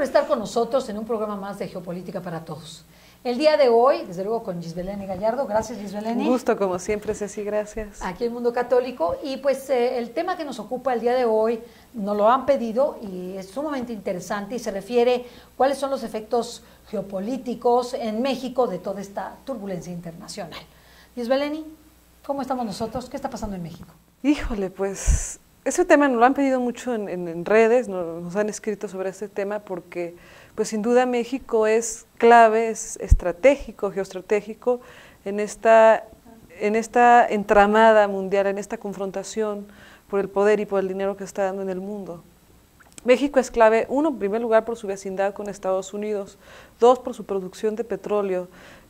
por estar con nosotros en un programa más de Geopolítica para Todos. El día de hoy, desde luego con Gisbeleni Gallardo. Gracias, Gisbeleni. Un gusto, como siempre, Ceci, gracias. Aquí en Mundo Católico. Y pues el tema que nos ocupa el día de hoy nos lo han pedido y es sumamente interesante y se refiere cuáles son los efectos geopolíticos en México de toda esta turbulencia internacional. Gisbeleni, ¿cómo estamos nosotros? ¿Qué está pasando en México? Híjole, pues ese tema nos lo han pedido mucho en redes, nos han escrito sobre este tema porque pues sin duda México es clave, es estratégico, geoestratégico en esta entramada mundial, en esta confrontación por el poder y por el dinero que está dando en el mundo. México es clave, uno, en primer lugar, por su vecindad con Estados Unidos, dos, por su producción de petróleo,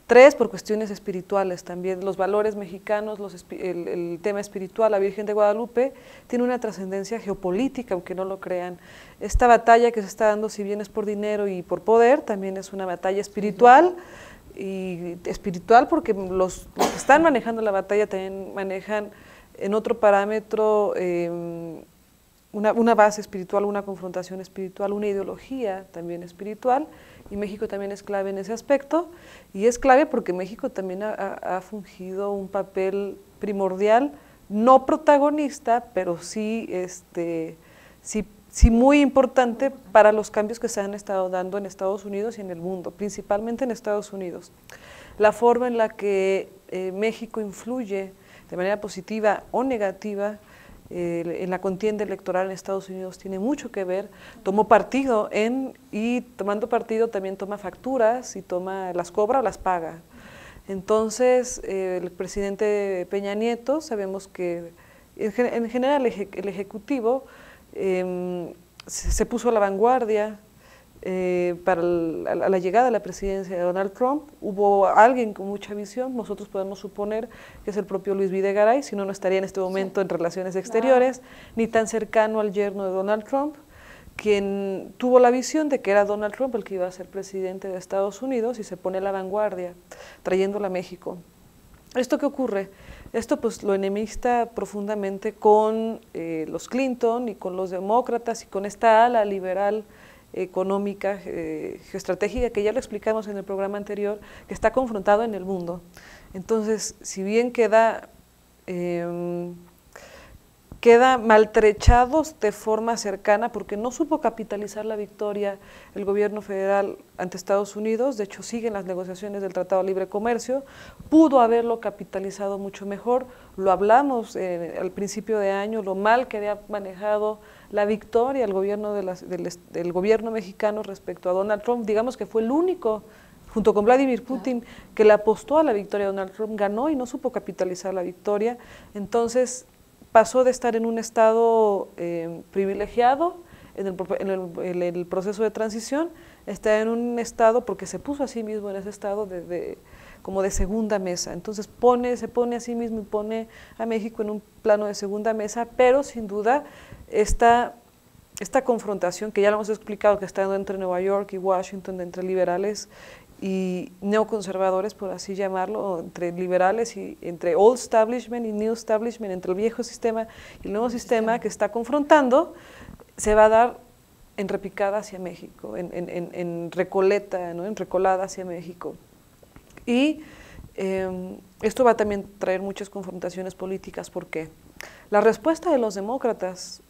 tres, por cuestiones espirituales también. Los valores mexicanos, el tema espiritual, la Virgen de Guadalupe, tiene una trascendencia geopolítica, aunque no lo crean. Esta batalla que se está dando, si bien es por dinero y por poder, también es una batalla espiritual, y espiritual porque los que están manejando la batalla también manejan en otro parámetro una base espiritual, una confrontación espiritual, una ideología también espiritual, y México también es clave en ese aspecto, y es clave porque México también ha fungido un papel primordial, no protagonista, pero sí, sí muy importante para los cambios que se han estado dando en Estados Unidos y en el mundo, principalmente en Estados Unidos. La forma en la que México influye de manera positiva o negativa en la contienda electoral en Estados Unidos tiene mucho que ver. Tomó partido y tomando partido también toma facturas y las cobra o las paga. Entonces, el presidente Peña Nieto, sabemos que en general el Ejecutivo se puso a la vanguardia para la llegada de la presidencia de Donald Trump. Hubo alguien con mucha visión, nosotros podemos suponer que es el propio Luis Videgaray, si no, no estaría en este momento en relaciones exteriores, ni tan cercano al yerno de Donald Trump, quien tuvo la visión de que era Donald Trump el que iba a ser presidente de Estados Unidos y se pone a la vanguardia, trayéndola a México. ¿Esto qué ocurre? Esto pues lo enemista profundamente con los Clinton y con los demócratas y con esta ala liberal económica, geoestratégica, que ya lo explicamos en el programa anterior, que está confrontado en el mundo. Entonces, si bien queda maltrechados de forma cercana porque no supo capitalizar la victoria el gobierno federal ante Estados Unidos, de hecho siguen las negociaciones del Tratado de Libre Comercio, pudo haberlo capitalizado mucho mejor, lo hablamos al principio de año, lo mal que había manejado la victoria el gobierno del gobierno mexicano respecto a Donald Trump, digamos que fue el único, junto con Vladimir Putin, que le apostó a la victoria de Donald Trump, ganó y no supo capitalizar la victoria. Entonces pasó de estar en un estado privilegiado en el proceso de transición, está en un estado, porque se puso a sí mismo en ese estado como de segunda mesa. Entonces se pone a sí mismo y pone a México en un plano de segunda mesa, pero sin duda esta confrontación, que ya lo hemos explicado, que está entre Nueva York y Washington, entre liberales y neoconservadores, por así llamarlo, entre liberales y entre old establishment y new establishment, entre el viejo sistema y el nuevo sistema que está confrontando, se va a dar en repicada hacia México, en recoleta, ¿no? En recolada hacia México. Y esto va a también traer muchas confrontaciones políticas. ¿Por qué? La respuesta de los demócratas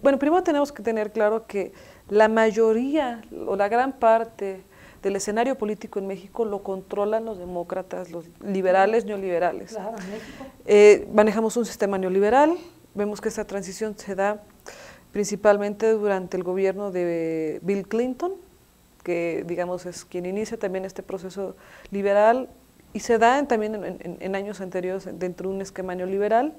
bueno, primero tenemos que tener claro que la mayoría o la gran parte del escenario político en México lo controlan los demócratas, los liberales, neoliberales. Claro, en México. Manejamos un sistema neoliberal, vemos que esa transición se da principalmente durante el gobierno de Bill Clinton, que digamos es quien inicia también este proceso liberal, y se da también en años anteriores dentro de un esquema neoliberal.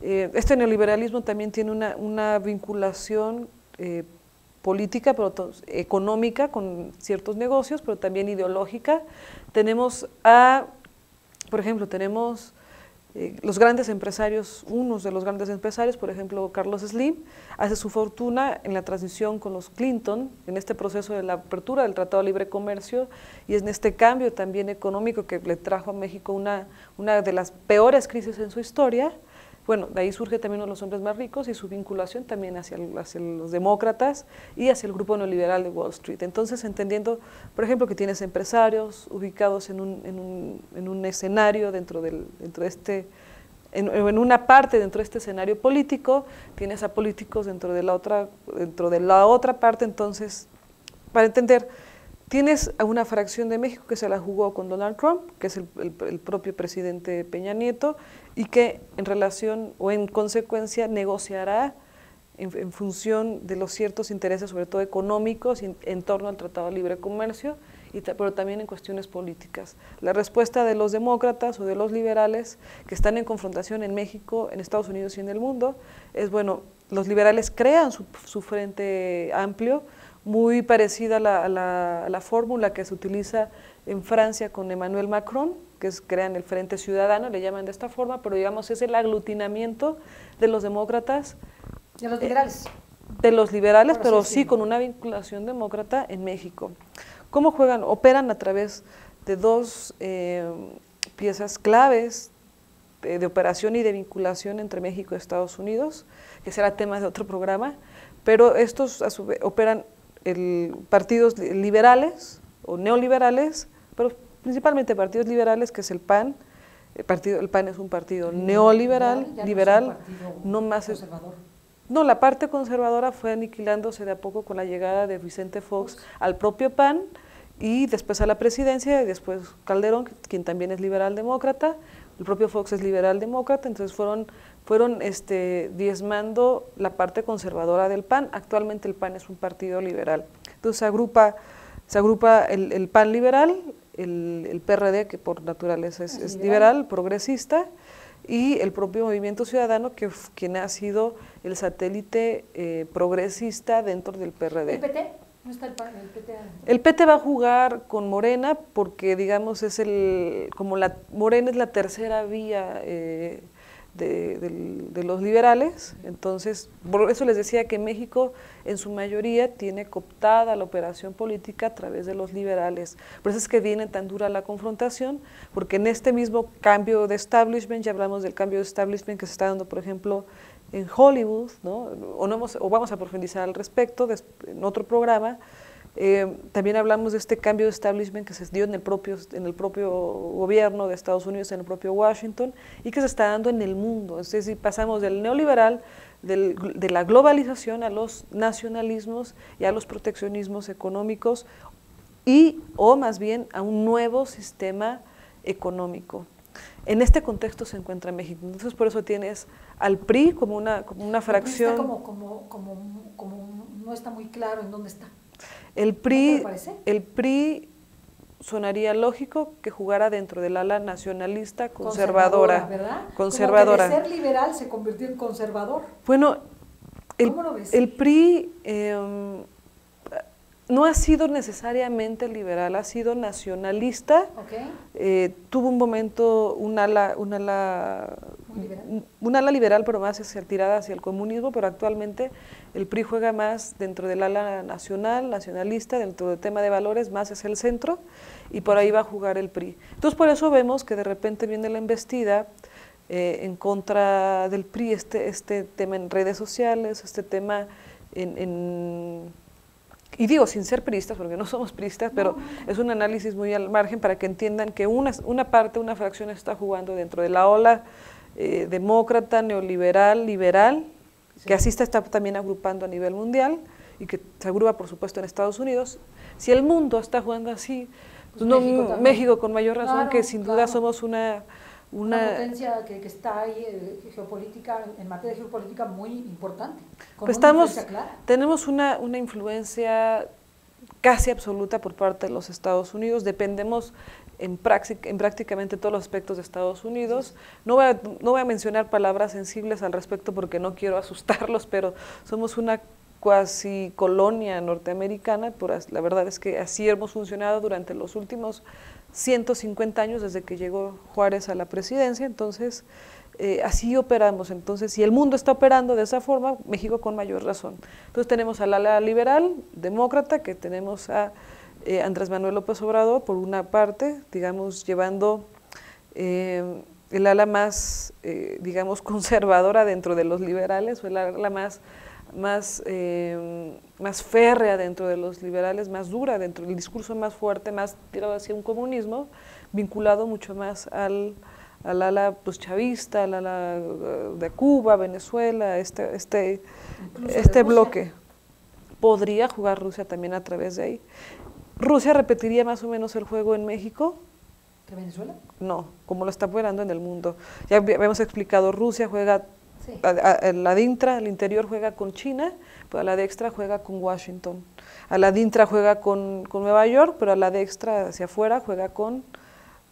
Este neoliberalismo también tiene una vinculación política, pero económica con ciertos negocios, pero también ideológica. Por ejemplo, tenemos los grandes empresarios, unos de los grandes empresarios, por ejemplo, Carlos Slim, hace su fortuna en la transición con los Clinton, en este proceso de la apertura del Tratado de Libre Comercio, y en este cambio también económico que le trajo a México una de las peores crisis en su historia. bueno, de ahí surge también uno de los hombres más ricos y su vinculación también hacia los demócratas y hacia el grupo neoliberal de Wall Street. Entonces, entendiendo, por ejemplo, que tienes empresarios ubicados en un escenario dentro de este, en una parte dentro de este escenario político, tienes a políticos dentro de la otra parte, entonces, para entender, tienes a una fracción de México que se la jugó con Donald Trump, que es el propio presidente Peña Nieto, y que en relación o en consecuencia negociará en función de los ciertos intereses, sobre todo económicos, en torno al Tratado de Libre Comercio, pero también en cuestiones políticas. La respuesta de los demócratas o de los liberales que están en confrontación en México, en Estados Unidos y en el mundo, es bueno, los liberales crean su frente amplio, muy parecida a la fórmula que se utiliza en Francia con Emmanuel Macron, que crean el Frente Ciudadano, le llaman de esta forma, pero digamos es el aglutinamiento de los demócratas. De los liberales. De los liberales, pero sí con una vinculación demócrata en México. ¿Cómo juegan? Operan a través de dos piezas claves de operación y de vinculación entre México y Estados Unidos, que será tema de otro programa, pero estos a su vez operan partidos liberales o neoliberales, pero principalmente partidos liberales, que es el PAN. El PAN es un partido neoliberal, liberal, no más conservador. No, la parte conservadora fue aniquilándose de a poco con la llegada de Vicente Fox al propio PAN y después a la presidencia, y después Calderón, quien también es liberal demócrata, el propio Fox es liberal demócrata, entonces fueron diezmando la parte conservadora del PAN. Actualmente el PAN es un partido liberal. Entonces se agrupa el PAN liberal, el PRD, que por naturaleza es liberal, progresista, y el propio Movimiento Ciudadano, quien ha sido el satélite progresista dentro del PRD. ¿El PT? ¿No está el PT? El PT va a jugar con Morena porque, digamos, Morena es la tercera vía de los liberales, entonces, por eso les decía que México en su mayoría tiene cooptada la operación política a través de los liberales, por eso es que viene tan dura la confrontación, porque en este mismo cambio de establishment, ya hablamos del cambio de establishment que se está dando, por ejemplo, en Hollywood, ¿no? O vamos a profundizar al respecto en otro programa. También hablamos de este cambio de establishment que se dio en el propio gobierno de Estados Unidos, en el propio Washington, y que se está dando en el mundo. Es decir, pasamos del neoliberal, de la globalización, a los nacionalismos y a los proteccionismos económicos, o más bien a un nuevo sistema económico. En este contexto se encuentra México. Entonces, por eso tienes al PRI como una fracción. Está como no está muy claro en dónde está. El PRI sonaría lógico que jugara dentro del ala nacionalista conservadora. ¿Verdad? Conservadora. Como que de ser liberal se convirtió en conservador. Bueno, ¿Cómo lo ves? El PRI no ha sido necesariamente liberal, ha sido nacionalista. Okay. Tuvo un momento un ala liberal, pero más tirada hacia el comunismo, pero actualmente el PRI juega más dentro del ala nacionalista, dentro del tema de valores, más hacia el centro, y por ahí va a jugar el PRI. Entonces, por eso vemos que de repente viene la embestida en contra del PRI, este tema en redes sociales, este tema y digo sin ser priistas, porque no somos priistas, pero es un análisis muy al margen para que entiendan que una fracción está jugando dentro de la ola demócrata, neoliberal, liberal, sí, que así está también agrupando a nivel mundial y que se agrupa, por supuesto, en Estados Unidos. Si el mundo está jugando así, pues México con mayor razón, claro, que sin duda somos una potencia que está ahí geopolítica, en materia geopolítica muy importante. Pues tenemos una influencia casi absoluta por parte de los Estados Unidos, dependemos en prácticamente todos los aspectos de Estados Unidos. No voy a mencionar palabras sensibles al respecto porque no quiero asustarlos, pero somos una cuasi colonia norteamericana, la verdad es que así hemos funcionado durante los últimos 150 años desde que llegó Juárez a la presidencia, entonces así operamos. Entonces, si el mundo está operando de esa forma, México con mayor razón. Entonces tenemos al ala liberal, demócrata, que tenemos a Andrés Manuel López Obrador, por una parte, digamos, llevando el ala más, digamos, conservadora dentro de los liberales, o el ala más férrea dentro de los liberales, más dura dentro del discurso más fuerte, más tirado hacia un comunismo, vinculado mucho más al ala pues, chavista, al ala de Cuba, Venezuela, este bloque. Podría jugar Rusia también a través de ahí. ¿Rusia repetiría más o menos el juego en México? ¿Que Venezuela? No, como lo está operando en el mundo. Ya habíamos explicado, Rusia juega, Sí. la DINTRA, al interior juega con China, pero a la dextra juega con Washington. A la DINTRA juega con Nueva York, pero a la dextra hacia afuera juega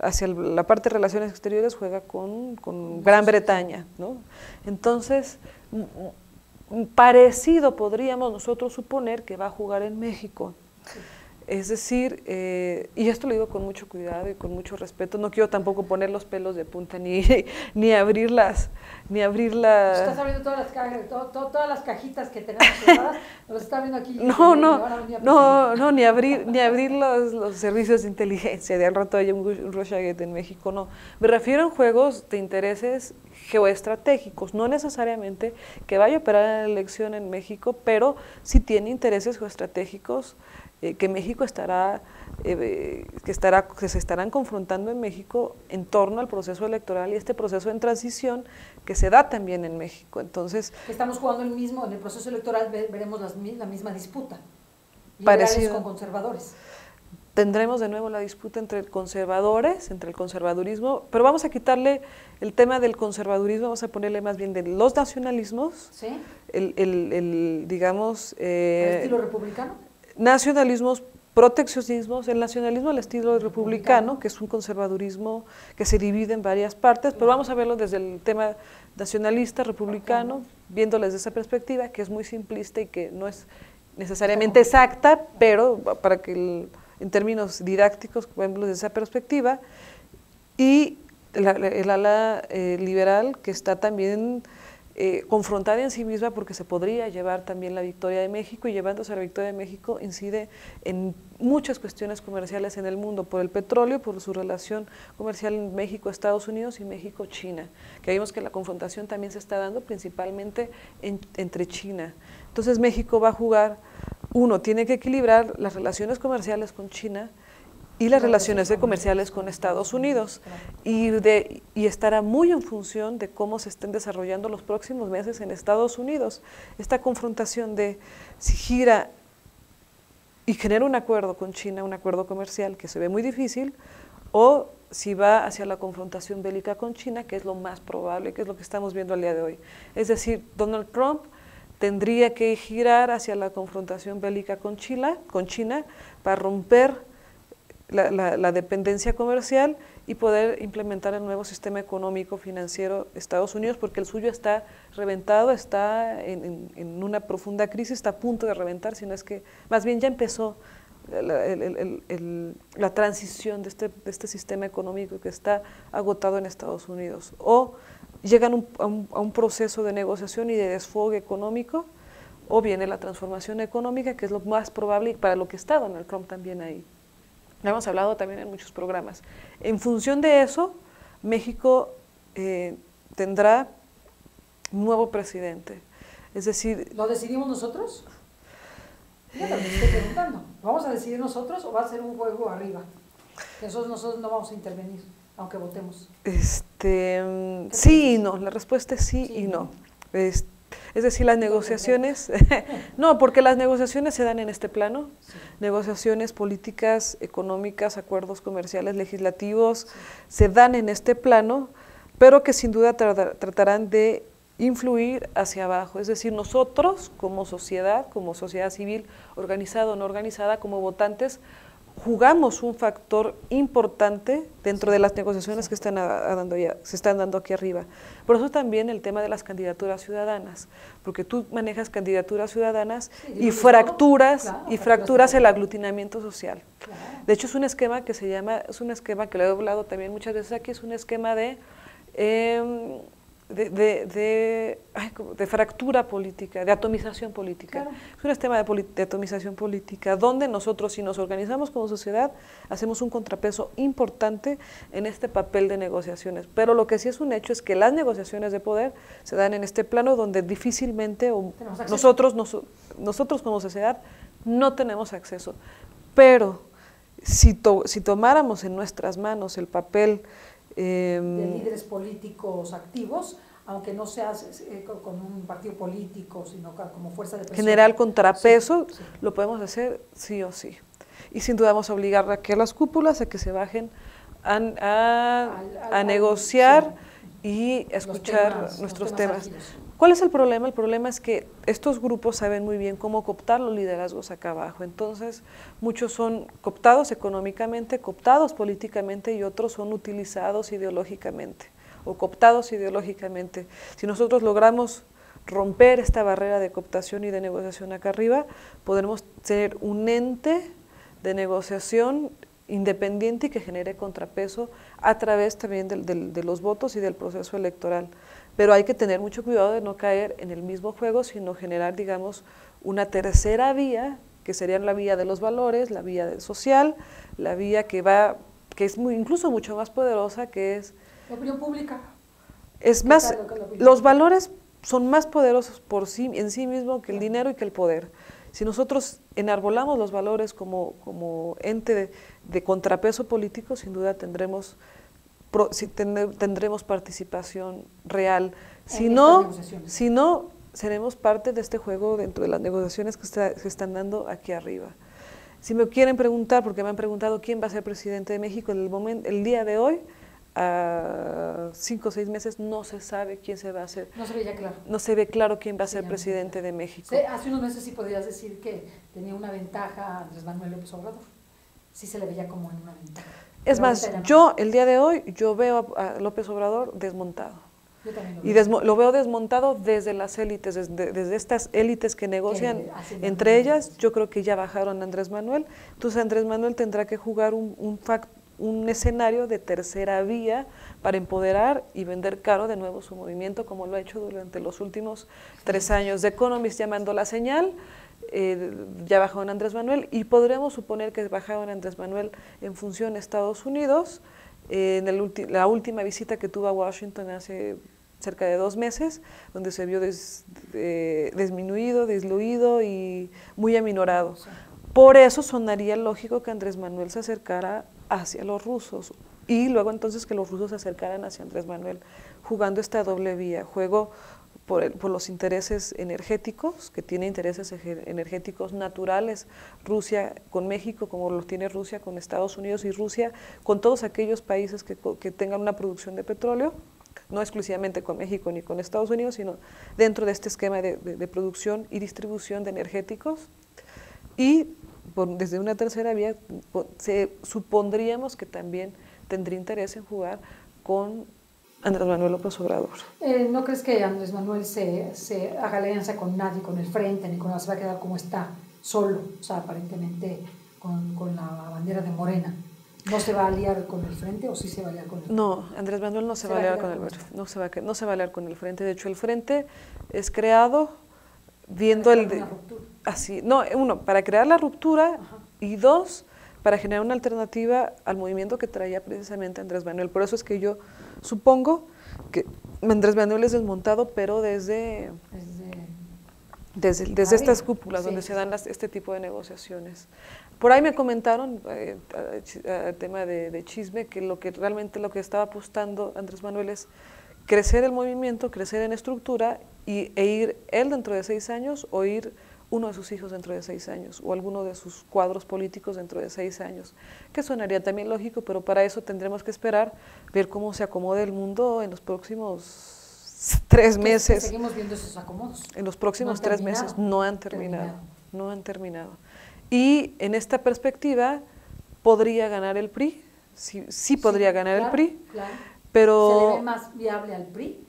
hacia la parte de relaciones exteriores juega con Gran Bretaña, ¿no? Entonces, parecido podríamos nosotros suponer que va a jugar en México. Sí. Es decir, y esto lo digo con mucho cuidado y con mucho respeto, no quiero tampoco poner los pelos de punta ni abrir las... Estás abriendo todas las cajitas que tenemos cerradas, los está viendo aquí. No, ni abrir los servicios de inteligencia, de al rato hay un Russiagate en México, no. Me refiero a juegos de intereses geoestratégicos, no necesariamente que vaya a operar en la elección en México, pero sí tiene intereses geoestratégicos que México que se estarán confrontando en México en torno al proceso electoral y este proceso en transición que se da también en México. Entonces, estamos jugando en el proceso electoral veremos la misma disputa, parecido, liberales con conservadores. Tendremos de nuevo la disputa entre conservadores, entre el conservadurismo, pero vamos a quitarle el tema del conservadurismo, vamos a ponerle más bien de los nacionalismos, ¿Sí? digamos... ¿Al estilo republicano? Nacionalismos, proteccionismos, el nacionalismo al estilo republicano, que es un conservadurismo que se divide en varias partes, pero vamos a verlo desde el tema nacionalista, republicano, viéndoles desde esa perspectiva, que es muy simplista y que no es necesariamente exacta, pero para que en términos didácticos, vemos desde esa perspectiva, y el ala liberal, que está también confrontada en sí misma porque se podría llevar también la victoria de México, y llevándose la victoria de México incide en muchas cuestiones comerciales en el mundo, por el petróleo, por su relación comercial en México-Estados Unidos y México-China, que vimos que la confrontación también se está dando principalmente entre China. Entonces México va a jugar, tiene que equilibrar las relaciones comerciales con China y las relaciones comerciales con Estados Unidos, y estará muy en función de cómo se estén desarrollando los próximos meses en Estados Unidos. Esta confrontación de si gira y genera un acuerdo con China, un acuerdo comercial que se ve muy difícil, o si va hacia la confrontación bélica con China, que es lo más probable, que es lo que estamos viendo al día de hoy. Es decir, Donald Trump tendría que girar hacia la confrontación bélica con China para romper la dependencia comercial y poder implementar el nuevo sistema económico financiero de Estados Unidos, porque el suyo está reventado, está en una profunda crisis, está a punto de reventar, sino es que más bien ya empezó la transición de este sistema económico que está agotado en Estados Unidos. O llegan a un proceso de negociación y de desfogue económico, o viene la transformación económica, que es lo más probable y para lo que está Donald Trump también ahí. Lo hemos hablado también en muchos programas. En función de eso, México tendrá un nuevo presidente. Es decir... ¿Lo decidimos nosotros? Ya te estoy preguntando. ¿Vamos a decidir nosotros o va a ser un juego arriba? Que nosotros no vamos a intervenir, aunque votemos. Sí y no. La respuesta es sí y no. Es decir, las negociaciones, no, porque las negociaciones se dan en este plano, sí. Negociaciones políticas, económicas, acuerdos comerciales, legislativos, sí. Se dan en este plano, pero que sin duda tratarán de influir hacia abajo, es decir, nosotros como sociedad civil, organizada o no organizada, como votantes, jugamos un factor importante dentro de las negociaciones que se están dando aquí arriba. Por eso también el tema de las candidaturas ciudadanas, porque tú manejas candidaturas ciudadanas y fracturas el aglutinamiento social. Claro. De hecho, es un esquema que se llama, es un esquema que lo he hablado también muchas veces aquí, es un esquema de de fractura política, de atomización política. Claro. Es un tema de atomización política, donde nosotros, si nos organizamos como sociedad, hacemos un contrapeso importante en este papel de negociaciones. Pero lo que sí es un hecho es que las negociaciones de poder se dan en este plano donde difícilmente nosotros como sociedad no tenemos acceso. Pero si tomáramos en nuestras manos el papel de líderes políticos activos, aunque no seas con un partido político, sino como fuerza de presión. General contrapeso, sí. Lo podemos hacer sí o sí. Y sin duda vamos a obligar aquí a las cúpulas a que se bajen a negociar y a escuchar nuestros temas. ¿Cuál es el problema? El problema es que estos grupos saben muy bien cómo cooptar los liderazgos acá abajo. Entonces, muchos son cooptados económicamente, cooptados políticamente y otros son utilizados ideológicamente o cooptados ideológicamente. Si nosotros logramos romper esta barrera de cooptación y de negociación acá arriba, podremos ser un ente de negociación independiente y que genere contrapeso a través también de los votos y del proceso electoral. Pero hay que tener mucho cuidado de no caer en el mismo juego, sino generar, digamos, una tercera vía, que sería la vía de los valores, la vía social, la vía que es incluso mucho más poderosa, que es… La opinión pública. Es más, los valores son más poderosos en sí mismos que el dinero y que el poder. Si nosotros enarbolamos los valores como ente de contrapeso político, sin duda tendremos participación real. Si no, seremos parte de este juego dentro de las negociaciones que se están dando aquí arriba. Si me quieren preguntar, porque me han preguntado quién va a ser presidente de México, el día de hoy, a 5 o 6 meses, no se sabe quién se va a hacer. No se ve ya claro. No se ve claro quién va a ser presidente de México. Hace unos meses sí podrías decir que tenía una ventaja a Andrés Manuel López Obrador. Sí se le veía como en una ventaja. Es más, yo el día de hoy, yo veo a López Obrador desmontado. Yo también lo veo. Y lo veo desmontado desde las élites, desde estas élites que negocian entre ellas. Yo creo que ya bajaron a Andrés Manuel. Entonces Andrés Manuel tendrá que jugar un escenario de tercera vía para empoderar y vender caro de nuevo su movimiento, como lo ha hecho durante los últimos 3 años. The Economist llamando la señal, ya bajaron a Andrés Manuel, y podremos suponer que bajaron a Andrés Manuel en función de Estados Unidos, en la última visita que tuvo a Washington hace cerca de 2 meses, donde se vio disminuido, diluido y muy aminorado. Por eso sonaría lógico que Andrés Manuel se acercara hacia los rusos y luego entonces que los rusos se acercaran hacia Andrés Manuel, jugando esta doble vía, juego por los intereses energéticos, que tiene intereses energéticos naturales, Rusia con México, como lo tiene Rusia con Estados Unidos, y Rusia con todos aquellos países que tengan una producción de petróleo, no exclusivamente con México ni con Estados Unidos, sino dentro de este esquema de producción y distribución de energéticos. Y desde una tercera vía supondríamos que también tendría interés en jugar con Andrés Manuel López Obrador. ¿No crees que Andrés Manuel se haga alianza con nadie, con el Frente, ni con se va a quedar como está, solo, o sea, aparentemente con la bandera de Morena? ¿No se va a aliar con el Frente o sí se va a aliar con el Frente? No, Andrés Manuel no se va a aliar con el Frente, no se va a aliar con el Frente. De hecho, el Frente es creado viendo para crear la ruptura. Ajá. Y 2, para generar una alternativa al movimiento que traía precisamente Andrés Manuel. Por eso es que yo supongo que Andrés Manuel es desmontado, pero desde estas cúpulas, sí, donde se dan este tipo de negociaciones. Por ahí me comentaron, tema de chisme, que realmente lo que estaba apostando Andrés Manuel es crecer el movimiento, crecer en estructura e ir él dentro de 6 años o ir uno de sus hijos dentro de 6 años o alguno de sus cuadros políticos dentro de 6 años, que sonaría también lógico, pero para eso tendremos que esperar, ver cómo se acomode el mundo en los próximos 3 meses. Seguimos viendo esos acomodos. En los próximos 3 meses no han terminado. Y en esta perspectiva podría ganar el PRI, sí podría ganar el PRI, claro. Pero… ¿Se le ve más viable al PRI?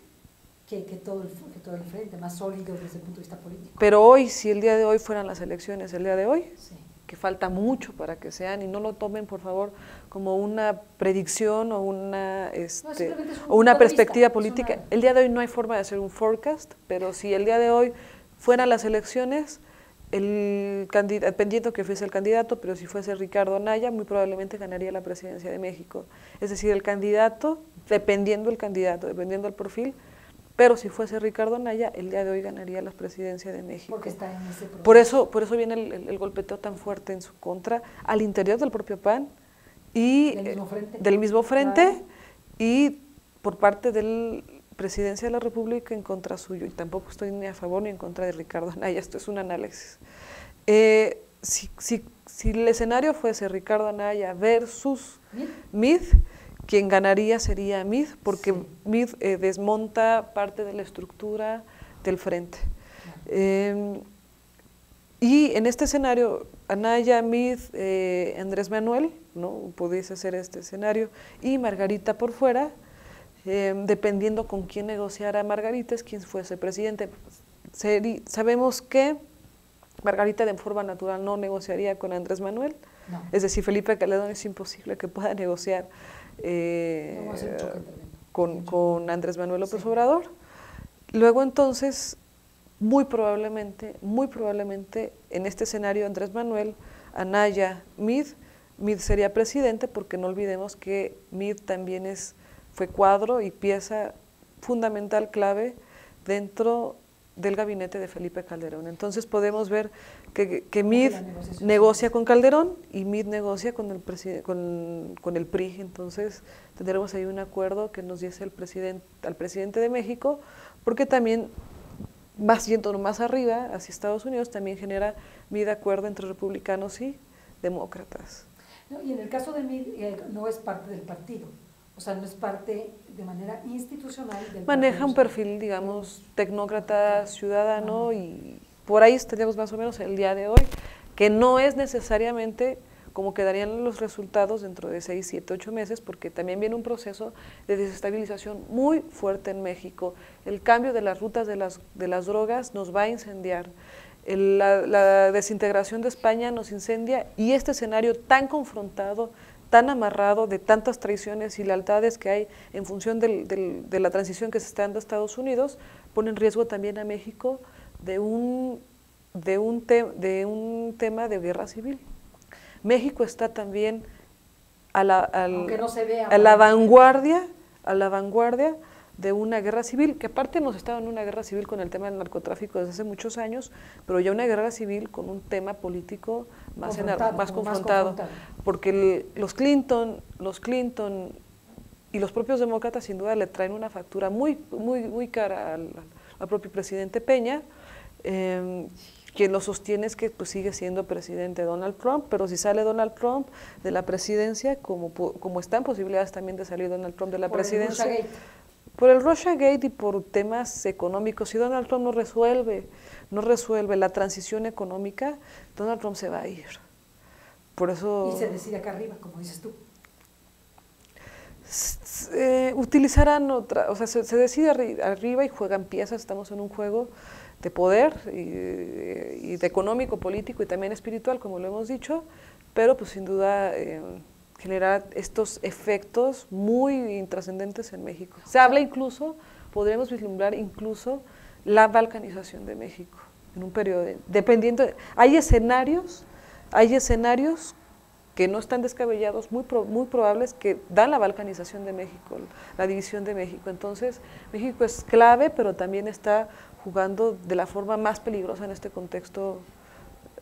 Que todo el Frente, más sólido desde el punto de vista político. Pero hoy, si el día de hoy fueran las elecciones, el día de hoy, sí, que falta mucho para que sean, y no lo tomen por favor como una predicción o una, o una perspectiva política. El día de hoy no hay forma de hacer un forecast, pero si el día de hoy fueran las elecciones, dependiendo que fuese el candidato, pero si fuese Ricardo Anaya, muy probablemente ganaría la presidencia de México. Es decir, el candidato, dependiendo del perfil, pero si fuese Ricardo Anaya, el día de hoy ganaría la presidencia de México. Porque está en ese proceso. Por eso viene el golpeteo tan fuerte en su contra, al interior del propio PAN, y del mismo frente claro. Y por parte del Presidencia de la República en contra suyo, y tampoco estoy ni a favor ni en contra de Ricardo Anaya, esto es un análisis. Si el escenario fuese Ricardo Anaya versus Meade, quien ganaría sería Meade, porque sí. Meade desmonta parte de la estructura del frente. Claro. Y en este escenario, Anaya, Meade, Andrés Manuel, ¿no? Pudiese ser este escenario, y Margarita por fuera, dependiendo con quién negociara Margarita, es quien fuese presidente. Sabemos que Margarita de forma natural no negociaría con Andrés Manuel, no. Es decir, Felipe Calderón es imposible que pueda negociar con Andrés Manuel López sí. Obrador. Luego entonces, muy probablemente, en este escenario Andrés Manuel, Anaya, Meade sería presidente, porque no olvidemos que Meade también fue cuadro y pieza fundamental, clave, dentro del gabinete de Felipe Calderón. Entonces podemos ver que Meade negocia con Calderón y Meade negocia con el PRI. Entonces tendremos ahí un acuerdo que nos diese al presidente de México, porque también, yendo más arriba, hacia Estados Unidos, también genera Meade acuerdo entre republicanos y demócratas. No, y en el caso de Meade no es parte del partido. O sea, no es parte de manera institucional del maneja un perfil, digamos, tecnócrata, ciudadano, y por ahí tenemos más o menos el día de hoy, que no es necesariamente como quedarían los resultados dentro de 6, 7, 8 meses, porque también viene un proceso de desestabilización muy fuerte en México. El cambio de las rutas de las drogas nos va a incendiar. La desintegración de España nos incendia, y este escenario tan confrontado, tan amarrado, de tantas traiciones y lealtades que hay en función de la transición que se está dando a Estados Unidos, pone en riesgo también a México de un tema de guerra civil. México está también a la vanguardia de una guerra civil, que aparte hemos estado en una guerra civil con el tema del narcotráfico desde hace muchos años, pero ya una guerra civil con un tema político más confrontado, porque los Clinton y los propios demócratas sin duda le traen una factura muy cara al propio presidente Peña. Quien lo sostiene es que pues, sigue siendo presidente Donald Trump, pero si sale Donald Trump de la presidencia, como están posibilidades también de salir Donald Trump de la presidencia, por el Russiagate y por temas económicos, si Donald Trump no resuelve la transición económica, Donald Trump se va a ir. Por eso, y se decide acá arriba, como dices tú. Utilizarán otra, o sea, se decide arriba y juegan piezas, estamos en un juego de poder y de económico, político y también espiritual, como lo hemos dicho, pero pues sin duda generar estos efectos muy intrascendentes en México. Se habla incluso, podremos vislumbrar incluso la balcanización de México en un periodo, dependiendo, hay escenarios que no están descabellados, muy probables, que dan la balcanización de México, la división de México. Entonces, México es clave, pero también está jugando de la forma más peligrosa en este contexto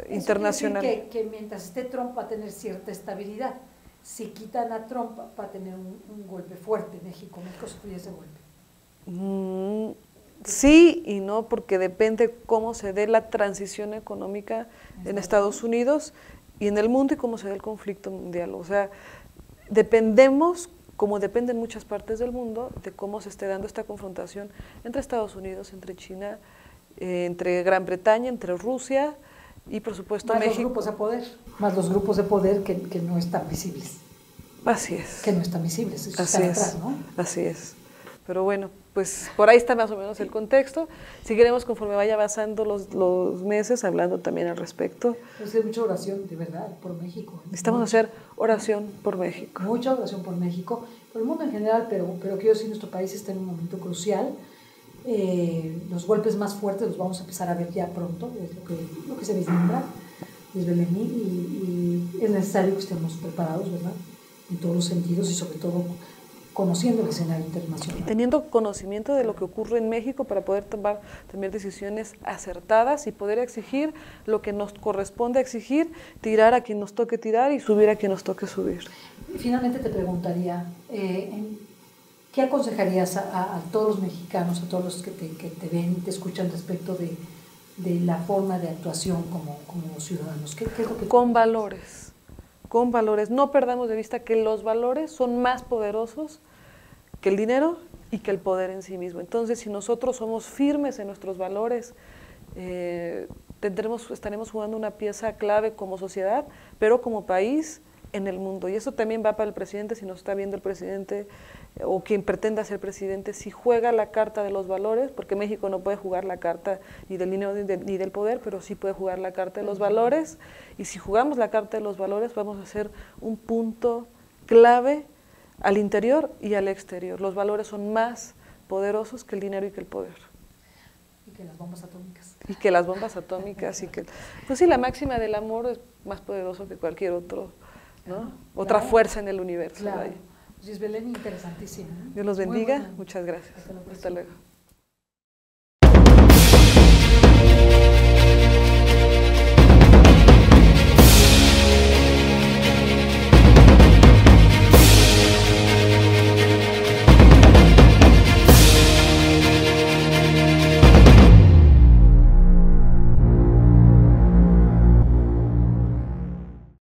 internacional. Eso quiere decir que mientras esté Trump va a tener cierta estabilidad. Si quitan a Trump va a tener un golpe fuerte México sufrir ese golpe. Sí y no, porque depende cómo se dé la transición económica en Estados Unidos y en el mundo, y cómo se dé el conflicto mundial. O sea, dependemos, como dependen muchas partes del mundo, de cómo se esté dando esta confrontación entre Estados Unidos, entre China, entre Gran Bretaña, entre Rusia y por supuesto más México. Más los grupos de poder que no están visibles. Así es. Que no están visibles, eso así está es, atrás, ¿no? Así es. Pero bueno, pues por ahí está más o menos el contexto. Seguiremos conforme vaya avanzando los meses, hablando también al respecto. Hacer mucha oración, de verdad, por México. Necesitamos hacer oración por México. Mucha oración por México, por el mundo en general, pero quiero decir, nuestro país está en un momento crucial. Los golpes más fuertes los vamos a empezar a ver ya pronto, es lo que se vislumbra desde Belén, y es necesario que estemos preparados, ¿verdad? En todos los sentidos y sobre todo conociendo el escenario internacional. Teniendo conocimiento de lo que ocurre en México para poder tomar también decisiones acertadas y poder exigir lo que nos corresponde exigir, tirar a quien nos toque tirar y subir a quien nos toque subir. Y finalmente te preguntaría, ¿qué aconsejarías a todos los mexicanos, a todos los que te ven y te escuchan respecto de la forma de actuación como ciudadanos? ¿Qué es lo que... Con valores, no perdamos de vista que los valores son más poderosos que el dinero y que el poder en sí mismo. Entonces, si nosotros somos firmes en nuestros valores, estaremos jugando una pieza clave como sociedad, pero como país en el mundo. Y eso también va para el presidente, si nos está viendo el presidente o quien pretenda ser presidente, si juega la carta de los valores, porque México no puede jugar la carta ni del dinero ni del poder, pero sí puede jugar la carta de los valores, y si jugamos la carta de los valores vamos a hacer un punto clave al interior y al exterior. Los valores son más poderosos que el dinero y que el poder. Y que las bombas atómicas. Y que las bombas atómicas, y que, pues sí, la máxima del amor es más poderoso que cualquier otro, ¿no? Otra fuerza en el universo. Claro. Gisbelén, interesantísimo. Dios los bendiga. Muchas gracias. Hasta luego.